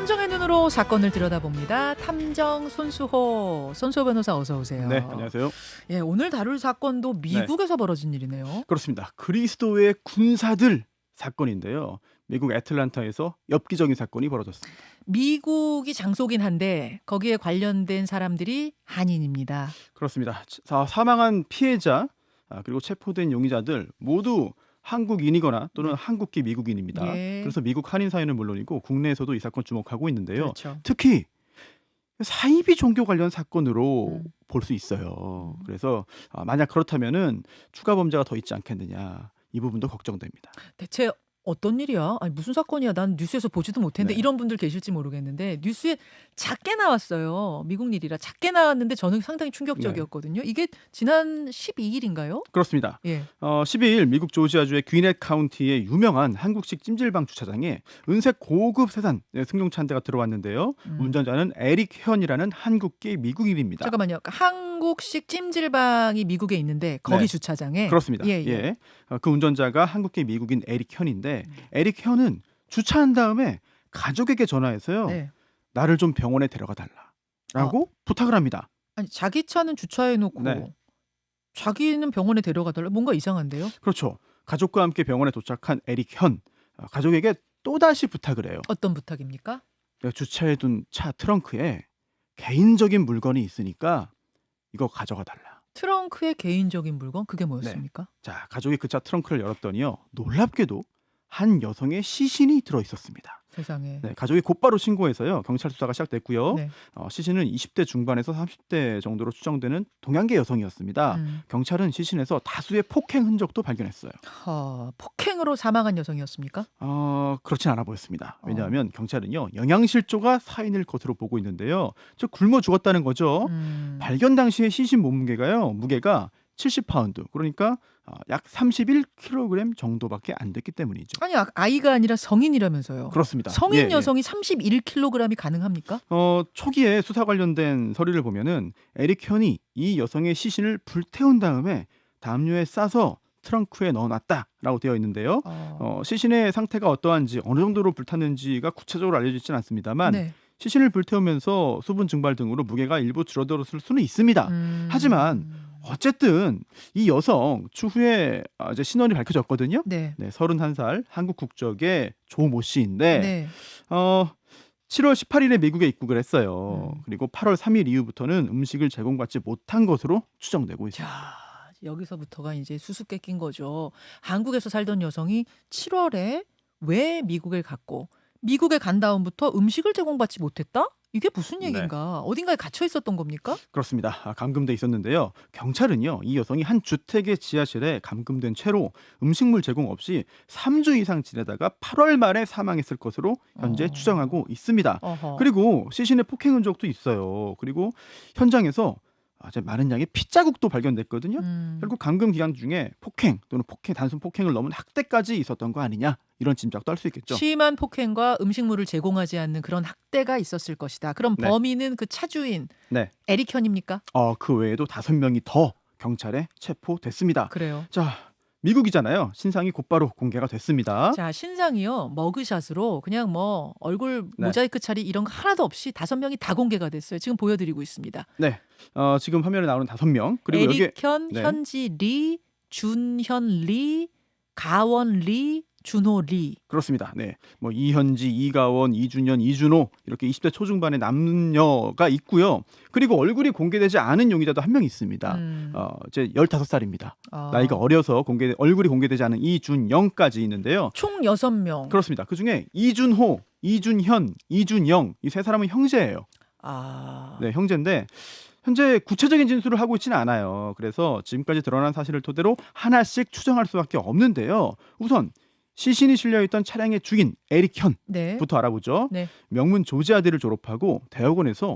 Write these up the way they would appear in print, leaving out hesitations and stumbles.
탐정의 눈으로 사건을 들여다봅니다. 탐정 손수호 변호사 어서 오세요. 네, 안녕하세요. 예, 오늘 다룰 사건도 미국에서 벌어진 일이네요. 그렇습니다. 그리스도의 군사들 사건인데요. 미국 애틀랜타에서 엽기적인 사건이 벌어졌습니다. 미국이 장소긴 한데 거기에 관련된 사람들이 한인입니다. 그렇습니다. 사망한 피해자 그리고 체포된 용의자들 모두 한국인이거나 또는 한국계 미국인입니다. 예. 그래서 미국 한인 사회는 물론이고 국내에서도 이 사건 주목하고 있는데요. 그렇죠. 특히 사이비 종교 관련 사건으로 볼 수 있어요. 음. 그래서 만약 그렇다면은 추가 범죄가 더 있지 않겠느냐, 이 부분도 걱정됩니다. 대체 어떤 일이야? 아니, 무슨 사건이야? 난 뉴스에서 보지도 못했는데 네. 이런 분들 계실지 모르겠는데 뉴스에 작게 나왔어요. 미국 일이라 작게 나왔는데 저는 상당히 충격적이었거든요. 이게 지난 12일인가요? 그렇습니다. 예. 12일 미국 조지아주의 귀넷 카운티의 유명한 한국식 찜질방 주차장에 은색 고급 세단 승용차 한 대가 들어왔는데요. 운전자는 에릭 현이라는 한국계 미국인입니다. 잠깐만요. 한국식 찜질방이 미국에 있는데 거기 네. 주차장에 그렇습니다. 예. 그 운전자가 한국계 미국인 에릭 현인데 에릭 현은 주차한 다음에 가족에게 전화해서요. 네. 나를 좀 병원에 데려가 달라라고 부탁을 합니다. 아니, 자기 차는 주차해 놓고 네. 자기는 병원에 데려가 달라. 뭔가 이상한데요? 그렇죠. 가족과 함께 병원에 도착한 에릭 현, 가족에게 또다시 부탁을 해요. 어떤 부탁입니까? 내가 주차해둔 차 트렁크에 개인적인 물건이 있으니까 이거 가져가 달라. 트렁크의 개인적인 물건? 그게 뭐였습니까? 자, 가족이 그 차 트렁크를 열었더니요. 놀랍게도 한 여성의 시신이 들어있었습니다. 세상에. 네, 가족이 곧바로 신고해서요. 경찰 수사가 시작됐고요. 네. 시신은 20대 중반에서 30대 정도로 추정되는 동양계 여성이었습니다. 경찰은 시신에서 다수의 폭행 흔적도 발견했어요. 폭행으로 사망한 여성이었습니까? 그렇진 않아 보였습니다. 왜냐하면 경찰은요. 영양실조가 사인일 것으로 보고 있는데요. 즉 굶어 죽었다는 거죠. 발견 당시의 시신 몸무게가요. 무게가 70파운드. 그러니까 약 31kg 정도밖에 안 됐기 때문이죠. 아니, 아이가 아니라 성인이라면서요. 그렇습니다. 성인 여성이 31kg이 가능합니까? 초기에 수사 관련된 서류를 보면은 에릭 현이 이 여성의 시신을 불태운 다음에 담요에 싸서 트렁크에 넣어놨다라고 되어 있는데요. 시신의 상태가 어떠한지 어느 정도로 불탔는지가 구체적으로 알려지진 않습니다만 네. 시신을 불태우면서 수분 증발 등으로 무게가 일부 줄어들었을 수는 있습니다. 하지만 어쨌든 이 여성 추후에 이제 신원이 밝혀졌거든요. 네. 31살 한국 국적의 조모 씨인데 네. 7월 18일에 미국에 입국을 했어요. 그리고 8월 3일 이후부터는 음식을 제공받지 못한 것으로 추정되고 있습니다. 자, 여기서부터가 이제 수수께끼인 거죠. 한국에서 살던 여성이 7월에 왜 미국에 갔고 미국에 간 다음부터 음식을 제공받지 못했다? 이게 무슨 얘기인가? 어딘가에 갇혀 있었던 겁니까? 그렇습니다. 감금돼 있었는데요. 경찰은요. 이 여성이 한 주택의 지하실에 감금된 채로 음식물 제공 없이 3주 이상 지내다가 8월 말에 사망했을 것으로 현재 추정하고 있습니다. 그리고 시신의 폭행 흔적도 있어요. 그리고 현장에서 아주 많은 양의 핏자국도 발견됐거든요. 결국 감금 기간 중에 폭행 또는 단순 폭행을 넘은 학대까지 있었던 거 아니냐, 이런 짐작도 할 수 있겠죠. 심한 폭행과 음식물을 제공하지 않는 그런 학대가 있었을 것이다. 그럼 네. 범인은 그 차주인 네. 에릭 현입니까? 그 외에도 5명이 더 경찰에 체포됐습니다. 그래요. 자, 미국이잖아요. 신상이 곧바로 공개가 됐습니다. 자, 신상이요. 머그샷으로 그냥 뭐 얼굴 모자이크 처리 이런 거 하나도 없이 5명이 다 공개가 됐어요. 지금 보여드리고 있습니다. 네. 지금 화면에 나오는 5명. 그리고 에릭 여기 현, 현지 리, 준현 리, 가원 리, 준호 리. 그렇습니다. 네. 뭐 이현지, 이가원, 이준현, 이준호 이렇게 20대 초중반의 남녀가 있고요. 그리고 얼굴이 공개되지 않은 용의자도 한 명 있습니다. 이제 15살입니다. 나이가 어려서 얼굴이 공개되지 않은 이준영까지 있는데요. 총 6명. 그렇습니다. 그중에 이준호, 이준현, 이준영 이 세 사람은 형제예요. 네, 형제인데 현재 구체적인 진술을 하고 있지는 않아요. 그래서 지금까지 드러난 사실을 토대로 하나씩 추정할 수밖에 없는데요. 우선 시신이 실려있던 차량의 주인 에릭 현부터 알아보죠. 네. 명문 조지아대를 졸업하고 대학원에서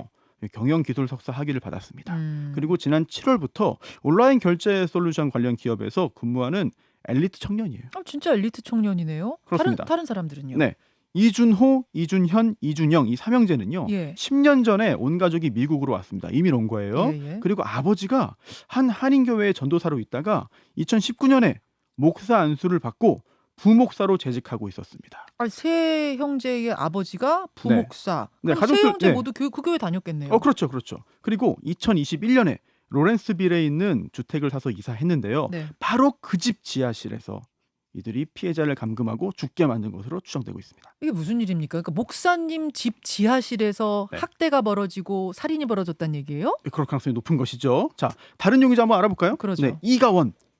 경영기술 석사 학위를 받았습니다. 그리고 지난 7월부터 온라인 결제 솔루션 관련 기업에서 근무하는 엘리트 청년이에요. 진짜 엘리트 청년이네요. 그렇습니다. 다른 사람들은요? 네. 이준호, 이준현, 이준영 이 삼형제는요. 10년 전에 온 가족이 미국으로 왔습니다. 이민 온 거예요. 그리고 아버지가 한 한인교회의 전도사로 있다가 2019년에 목사 안수를 받고 부목사로 재직하고 있었습니다. 아, 세 형제의 아버지가 부목사. 네, 그럼 세 가족들, 형제 네. 모두 그 교회 다녔겠네요. 그렇죠, 그렇죠. 그리고 2021년에 로렌스빌에 있는 주택을 사서 이사했는데요. 네. 바로 그 집 지하실에서 이들이 피해자를 감금하고 죽게 만든 것으로 추정되고 있습니다. 이게 무슨 일입니까? 그러니까 목사님 집 지하실에서 네. 학대가 벌어지고 살인이 벌어졌다는 얘기예요? 그럴 가능성이 높은 것이죠. 자, 다른 용의자 한번 알아볼까요? 그러죠. 네,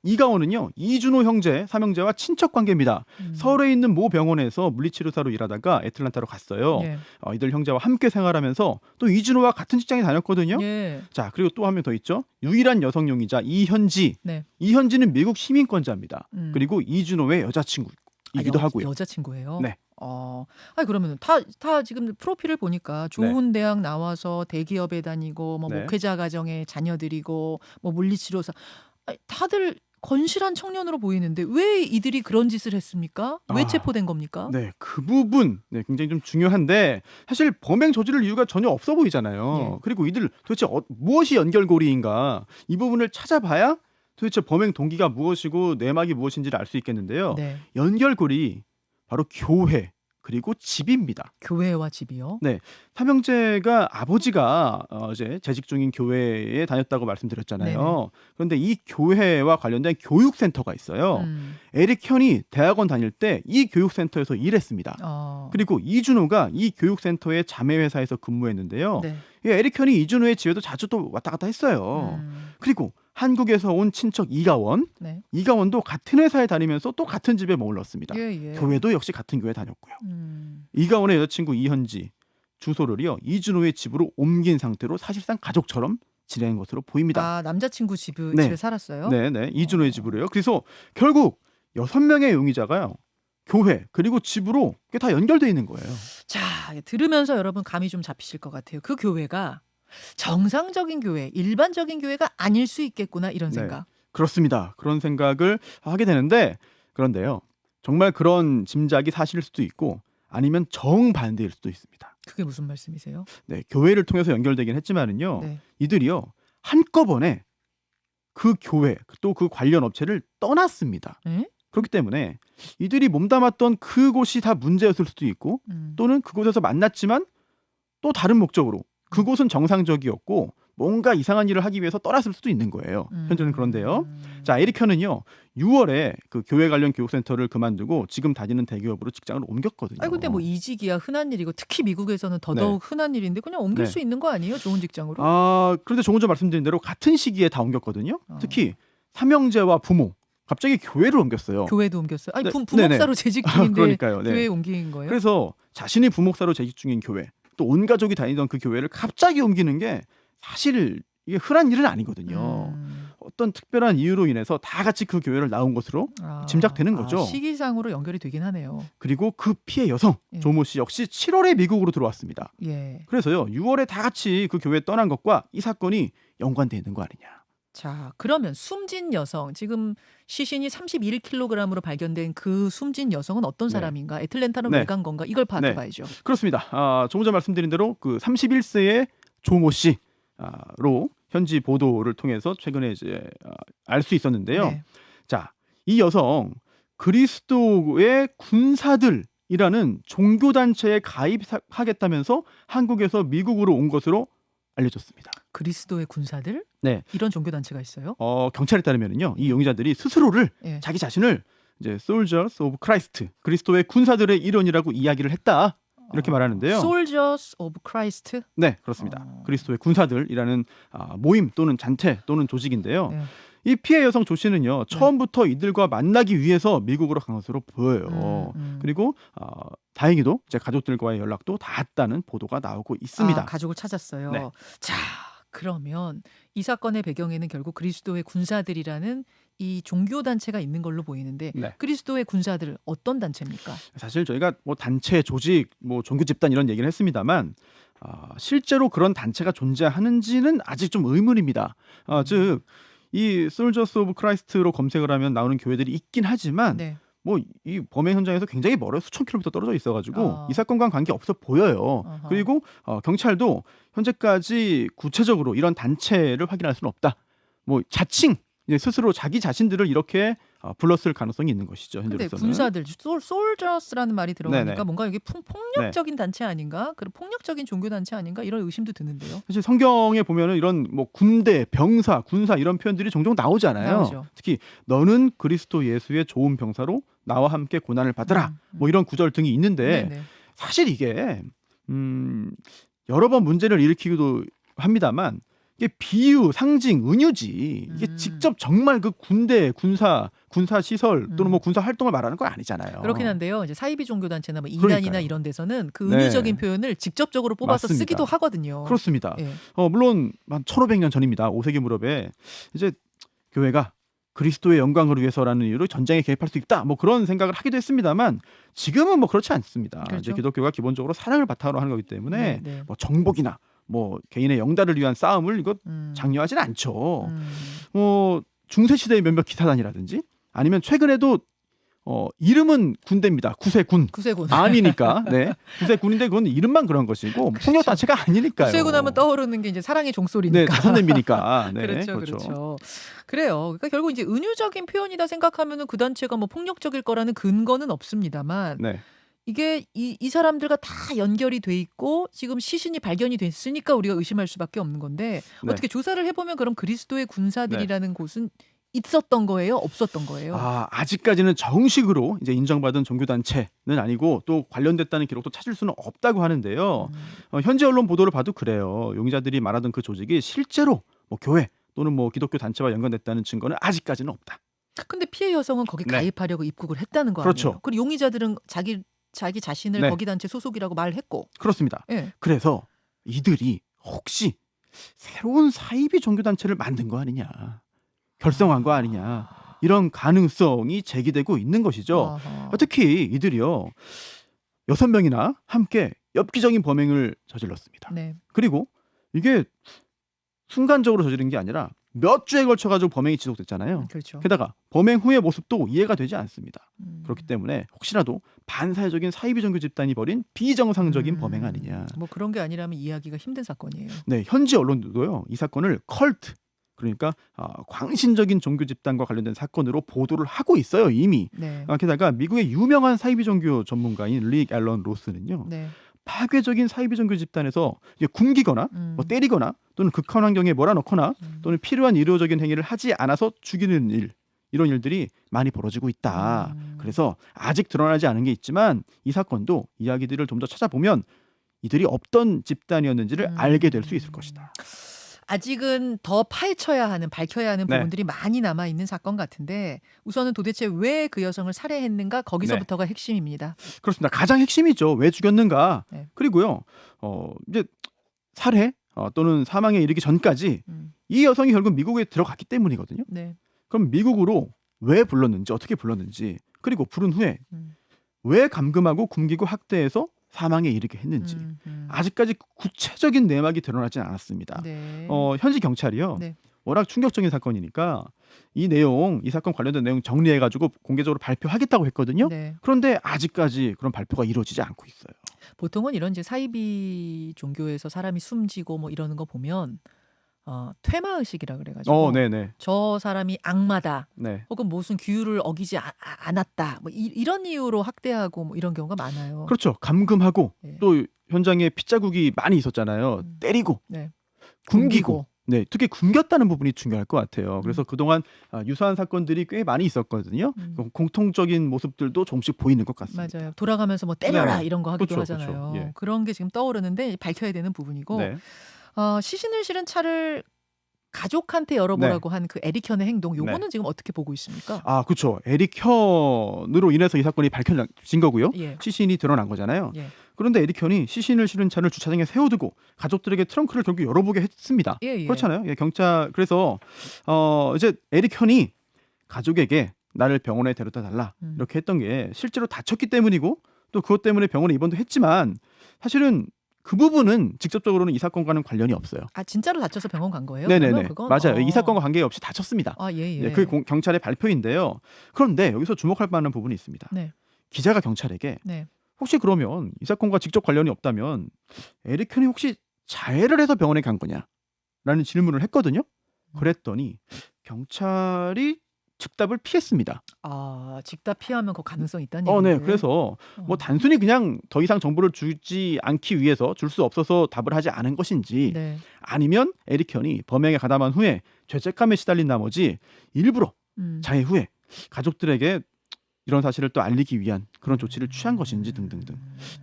이가원은요, 이준호 형제 삼형제와 친척 관계입니다. 서울에 있는 모 병원에서 물리치료사로 일하다가 애틀란타로 갔어요. 예. 이들 형제와 함께 생활하면서 또 이준호와 같은 직장에 다녔거든요. 예. 자, 그리고 또 한 명 더 있죠. 유일한 여성 용의자 이현지. 네. 이현지는 미국 시민권자입니다. 음. 그리고 이준호의 여자친구이기도 하고요. 여자친구예요? 네. 아니 그러면 다 지금 프로필을 보니까 좋은 대학 나와서 대기업에 다니고 뭐 네. 목회자 가정의 자녀들이고 뭐 물리치료사. 아니, 다들 건실한 청년으로 보이는데 왜 이들이 그런 짓을 했습니까? 왜 체포된 겁니까? 네, 그 부분 굉장히 좀 중요한데 사실 범행 저지를 이유가 전혀 없어 보이잖아요. 예. 그리고 이들 도대체 무엇이 연결고리인가 이 부분을 찾아봐야 도대체 범행 동기가 무엇이고 내막이 무엇인지를 알 수 있겠는데요. 네. 연결고리 바로 교회 그리고 집입니다. 교회와 집이요? 삼형제가 아버지가 이제 재직 중인 교회에 다녔다고 말씀드렸잖아요. 네네. 그런데 이 교회와 관련된 교육센터가 있어요. 에릭 현이 대학원 다닐 때 이 교육센터에서 일했습니다. 그리고 이준호가 이 교육센터의 자매회사에서 근무했는데요. 네. 이 에릭 현이 이준호의 집에도 자주 또 왔다 갔다 했어요. 그리고 한국에서 온 친척 네. 이가원도 같은 회사에 다니면서 또 같은 집에 머물렀습니다. 예. 교회도 역시 같은 교회 다녔고요. 음. 이가원의 여자친구 이현지 주소를요 이준호의 집으로 옮긴 상태로 사실상 가족처럼 지낸 것으로 보입니다. 남자친구 네. 집에 살았어요? 네, 이준호의 집으로요. 그래서 결국 6명의 용의자가요 교회 그리고 집으로 그게 다 연결돼 있는 거예요. 자, 들으면서 여러분 감이 좀 잡히실 것 같아요. 그 교회가 정상적인 교회, 일반적인 교회가 아닐 수 있겠구나 이런 네. 생각. 그렇습니다. 그런 생각을 하게 되는데 그런데요 정말 그런 짐작이 사실일 수도 있고 아니면 정반대일 수도 있습니다. 그게 무슨 말씀이세요? 네, 교회를 통해서 연결되긴 했지만은요 네. 이들이요 한꺼번에 그 교회 또 그 관련 업체를 떠났습니다. 에? 그렇기 때문에 이들이 몸담았던 그곳이 다 문제였을 수도 있고 또는 그곳에서 만났지만 또 다른 목적으로 그곳은 정상적이었고 뭔가 이상한 일을 하기 위해서 떠났을 수도 있는 거예요. 현재는 그런데요. 자, 에릭 현은요 6월에 그 교회 관련 교육센터를 그만두고 지금 다니는 대기업으로 직장을 옮겼거든요. 아니 근데 뭐 이직이야 흔한 일이고 특히 미국에서는 더더욱 흔한 일인데 그냥 옮길 네. 수 있는 거 아니에요? 좋은 직장으로? 그런데 조금 전 말씀드린 대로 같은 시기에 다 옮겼거든요. 특히 삼형제와 부모 갑자기 교회를 옮겼어요. 교회도 옮겼어요. 아니 네, 부목사로 재직 중인데 그러니까요. 네. 교회에 옮긴 거예요? 그래서 자신이 부목사로 재직 중인 교회 또 온 가족이 다니던 그 교회를 갑자기 옮기는 게 사실 이게 흔한 일은 아니거든요. 어떤 특별한 이유로 인해서 다 같이 그 교회를 나온 것으로 짐작되는 거죠. 시기상으로 연결이 되긴 하네요. 그리고 그 피해 여성 예. 조모 씨 역시 7월에 미국으로 들어왔습니다. 예. 그래서요 6월에 다 같이 그 교회에 떠난 것과 이 사건이 연관돼 있는 거 아니냐. 자, 그러면 숨진 여성, 지금 시신이 31kg으로 발견된 그 숨진 여성은 어떤 사람인가? 애틀랜타는 네. 왜 간 건가? 이걸 파악해 봐야죠. 그렇습니다. 조금 전 말씀드린 대로 그 31세의 조모 씨로 현지 보도를 통해서 최근에 이제 알 수 있었는데요. 네. 자, 이 여성 그리스도의 군사들이라는 종교 단체에 가입하겠다면서 한국에서 미국으로 온 것으로 알려졌습니다. 그리스도의 군사들? 네. 이런 종교 단체가 있어요? 경찰에 따르면요, 이 용의자들이 스스로를 예. 자기 자신을 이제 Soldiers of Christ, 그리스도의 군사들의 일원이라고 이야기를 했다. 이렇게 말하는데요. Soldiers of Christ? 네, 그렇습니다. 그리스도의 군사들이라는 모임 또는 단체 또는 조직인데요. 네. 이 피해 여성 조 씨는요 처음부터 이들과 만나기 위해서 미국으로 간 것으로 보여요. 그리고 다행히도 제 가족들과의 연락도 닿았다는 보도가 나오고 있습니다. 가족을 찾았어요. 네. 자, 그러면 이 사건의 배경에는 결국 그리스도의 군사들이라는 이 종교 단체가 있는 걸로 보이는데 네. 그리스도의 군사들 어떤 단체입니까? 사실 저희가 뭐 단체, 조직, 뭐 종교 집단 이런 얘기를 했습니다만 실제로 그런 단체가 존재하는지는 아직 좀 의문입니다. 즉 이 Soldiers of Christ로 검색을 하면 나오는 교회들이 있긴 하지만 네. 뭐 이 범행 현장에서 굉장히 멀어요. 수천 킬로미터 떨어져 있어가지고 이 사건과는 관계 없어 보여요. 어허. 그리고 경찰도 현재까지 구체적으로 이런 단체를 확인할 수는 없다. 뭐 자칭 이제 스스로 자기 자신들을 이렇게 불렀을 가능성이 있는 것이죠. 근데 현재로서는. 군사들 솔저스라는 말이 들어가니까 네네. 뭔가 이게 폭력적인 단체 아닌가? 그리고 폭력적인 종교 단체 아닌가? 이런 의심도 드는데요. 사실 성경에 보면은 이런 뭐 군대, 병사, 군사 이런 표현들이 종종 나오잖아요. 나오죠. 특히 너는 그리스도 예수의 좋은 병사로 나와 함께 고난을 받으라. 뭐 이런 구절 등이 있는데 네네. 사실 이게 여러 번 문제를 일으키기도 합니다만 이게 비유, 상징, 은유지 이게 직접 정말 그 군대, 군사 시설 또는 뭐 군사 활동을 말하는 건 아니잖아요. 그렇긴 한데요. 이제 사이비 종교 단체나 뭐 이단이나 그러니까요. 이런 데서는 그 네. 은유적인 표현을 직접적으로 뽑아서 맞습니다. 쓰기도 하거든요. 그렇습니다. 예. 물론 한 1500년 전입니다. 5세기 무렵에 이제 교회가 그리스도의 영광을 위해서라는 이유로 전쟁에 개입할 수 있다. 뭐 그런 생각을 하기도 했습니다만 지금은 뭐 그렇지 않습니다. 그렇죠. 이제 기독교가 기본적으로 사랑을 바탕으로 하는 거기 때문에 네. 뭐 정복이나 뭐 개인의 영달을 위한 싸움을 이거 장려하지는 않죠. 중세 시대의 몇몇 기사단이라든지 아니면 최근에도 이름은 군대입니다. 구세군. 구세군. 아니니까. 네. 구세군인데 그건 이름만 그런 것이고 폭력 단체가 아니니까요. 구세군 하면 떠오르는 게 이제 사랑의 네, 종소리니까. 다섯 냄비니까. 네, 그렇죠. 그래요. 그러니까 결국 이제 은유적인 표현이다 생각하면은 그 단체가 뭐 폭력적일 거라는 근거는 없습니다만 네. 이게 이 사람들과 다 연결이 돼 있고 지금 시신이 발견이 됐으니까 우리가 의심할 수밖에 없는 건데 네. 어떻게 조사를 해보면 그럼 그리스도의 군사들이라는 곳은 있었던 거예요? 없었던 거예요? 아직까지는 정식으로 이제 인정받은 종교단체는 아니고 또 관련됐다는 기록도 찾을 수는 없다고 하는데요. 현지 언론 보도를 봐도 그래요. 용의자들이 말하던 그 조직이 실제로 뭐 교회 또는 뭐 기독교 단체와 연관됐다는 증거는 아직까지는 없다. 근데 피해 여성은 거기 네. 가입하려고 입국을 했다는 거 그렇죠. 아니에요? 그리고 용의자들은 자기 자신을 네. 거기 단체 소속이라고 말했고. 그렇습니다. 예. 그래서 이들이 혹시 새로운 사이비 종교단체를 만든 거 아니냐, 결성한 거 아니냐, 이런 가능성이 제기되고 있는 것이죠. 아하. 특히 이들이요 6명이나 함께 엽기적인 범행을 저질렀습니다. 네. 그리고 이게 순간적으로 저지른 게 아니라 몇 주에 걸쳐 가지고 범행이 지속됐잖아요. 그렇죠. 게다가 범행 후의 모습도 이해가 되지 않습니다. 음. 그렇기 때문에 혹시라도 반사회적인 사이비 종교 집단이 벌인 비정상적인 범행 아니냐. 뭐 그런 게 아니라면 이해하기가 힘든 사건이에요. 네, 현지 언론들도요 이 사건을 컬트, 그러니까 광신적인 종교 집단과 관련된 사건으로 보도를 하고 있어요 이미. 네. 게다가 미국의 유명한 사이비 종교 전문가인 릭 앨런 로스는요 네. 파괴적인 사이비 종교 집단에서 이제 굶기거나 뭐 때리거나 또는 극한 환경에 몰아넣거나 또는 필요한 의료적인 행위를 하지 않아서 죽이는 일, 이런 일들이 많이 벌어지고 있다. 그래서 아직 드러나지 않은 게 있지만 이 사건도 이야기들을 좀 더 찾아보면 이들이 어떤 집단이었는지를 알게 될 수 있을 것이다. 아직은 더 파헤쳐야 하는, 밝혀야 하는 네. 부분들이 많이 남아 있는 사건 같은데 우선은 도대체 왜 그 여성을 살해했는가 거기서부터가 핵심입니다. 그렇습니다. 가장 핵심이죠. 왜 죽였는가. 네. 그리고요. 이제 살해 또는 사망에 이르기 전까지 음. 이 여성이 결국 미국에 들어갔기 때문이거든요. 네. 그럼 미국으로 왜 불렀는지, 어떻게 불렀는지, 그리고 부른 후에 음. 왜 감금하고 굶기고 학대해서 사망에 이르게 했는지 아직까지 구체적인 내막이 드러나진 않았습니다. 네. 현지 경찰이요. 네. 워낙 충격적인 사건이니까 이 사건 관련된 내용 정리해가지고 공개적으로 발표하겠다고 했거든요. 네. 그런데 아직까지 그런 발표가 이루어지지 않고 있어요. 보통은 이런 이제 사이비 종교에서 사람이 숨지고 뭐 이러는 거 보면 퇴마 의식이라 그래가지고 네네. 저 사람이 악마다 네. 혹은 무슨 규율을 어기지 않았다 뭐 이런 이유로 학대하고 뭐 이런 경우가 많아요. 그렇죠. 감금하고 네. 또 현장에 핏자국이 많이 있었잖아요. 때리고, 네. 굶기고. 네, 특히 굶겼다는 부분이 중요할 것 같아요. 그래서 그동안 유사한 사건들이 꽤 많이 있었거든요. 공통적인 모습들도 조금씩 보이는 것 같습니다. 맞아요. 돌아가면서 뭐 때려라 네. 이런 거 하기도 그렇죠, 하잖아요. 그렇죠. 예. 그런 게 지금 떠오르는데 밝혀야 되는 부분이고 네. 시신을 실은 차를 가족한테 열어보라고 한 그 에릭현의 행동 요거는 지금 어떻게 보고 있습니까? 그렇죠. 에릭현으로 인해서 이 사건이 밝혀진 거고요. 예. 시신이 드러난 거잖아요. 예. 그런데 에릭현이 시신을 실은 차를 주차장에 세워두고 가족들에게 트렁크를 결국 열어보게 했습니다. 예. 그렇잖아요. 예, 경찰 그래서 이제 에릭현이 가족에게 나를 병원에 데려다 달라 이렇게 했던 게 실제로 다쳤기 때문이고 또 그것 때문에 병원에 입원도 했지만 사실은 그 부분은 직접적으로는 이 사건과는 관련이 없어요. 진짜로 다쳐서 병원 간 거예요? 네네네. 그건? 맞아요. 이 사건과 관계없이 다쳤습니다. 예. 예, 그 경찰의 발표인데요. 그런데 여기서 주목할 만한 부분이 있습니다. 네. 기자가 경찰에게 네. 혹시 그러면 이 사건과 직접 관련이 없다면 에릭현이 혹시 자해를 해서 병원에 간 거냐? 라는 질문을 했거든요. 그랬더니 경찰이 즉답을 피했습니다. 아, 즉답 피하면 그 가능성이 있다는 네. 얘기인데. 그래서 뭐 단순히 그냥 더 이상 정보를 주지 않기 위해서 줄 수 없어서 답을 하지 않은 것인지 네. 아니면 에리켄이 범행에 가담한 후에 죄책감에 시달린 나머지 일부러 자해 후에 가족들에게 이런 사실을 또 알리기 위한 그런 조치를 취한 것인지 등등등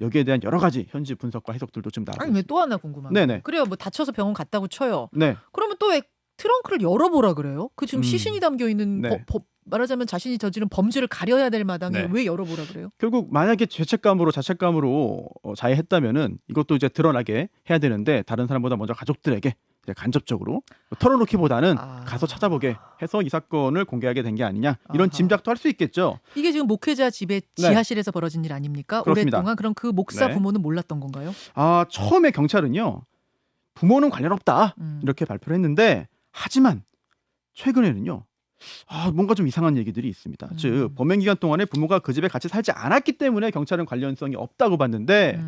여기에 대한 여러 가지 현지 분석과 해석들도 좀 나오고 아니 왜 있습니다. 또 하나 궁금한 네네. 거. 그래요. 뭐 다쳐서 병원 갔다고 쳐요. 네. 그러면 또 왜 트렁크를 열어보라 그래요? 그 지금 시신이 담겨 있는 네. 말하자면 자신이 저지른 범죄를 가려야 될 마당에 네. 왜 열어보라 그래요? 결국 만약에 죄책감으로 자책감으로 자해했다면은 이것도 이제 드러나게 해야 되는데 다른 사람보다 먼저 가족들에게 이제 간접적으로 털어놓기보다는 가서 찾아보게 해서 이 사건을 공개하게 된 게 아니냐 이런 아하. 짐작도 할 수 있겠죠. 이게 지금 목회자 집의 네. 지하실에서 벌어진 일 아닙니까? 그렇습니다. 오랫동안 그럼 그 목사 네. 부모는 몰랐던 건가요? 처음에 경찰은요 부모는 관련 없다 이렇게 발표를 했는데 하지만 최근에는요 뭔가 좀 이상한 얘기들이 있습니다. 즉 범행 기간 동안에 부모가 그 집에 같이 살지 않았기 때문에 경찰은 관련성이 없다고 봤는데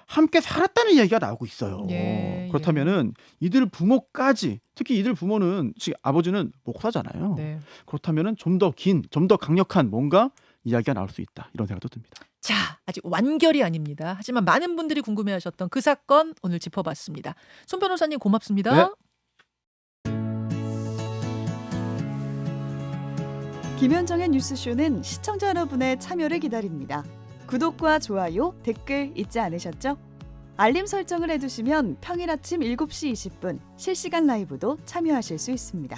함께 살았다는 이야기가 나오고 있어요. 예, 그렇다면은 이들 부모까지 특히 이들 부모는 지금 아버지는 목사잖아요. 네. 그렇다면은 좀 더 긴, 좀 더 강력한 뭔가 이야기가 나올 수 있다 이런 생각도 듭니다. 자, 아직 완결이 아닙니다. 하지만 많은 분들이 궁금해하셨던 그 사건 오늘 짚어봤습니다. 손 변호사님 고맙습니다. 네. 김현정의 뉴스쇼는 시청자 여러분의 참여를 기다립니다. 구독과 좋아요, 댓글 잊지 않으셨죠? 알림 설정을 해두시면 평일 아침 7시 20분 실시간 라이브도 참여하실 수 있습니다.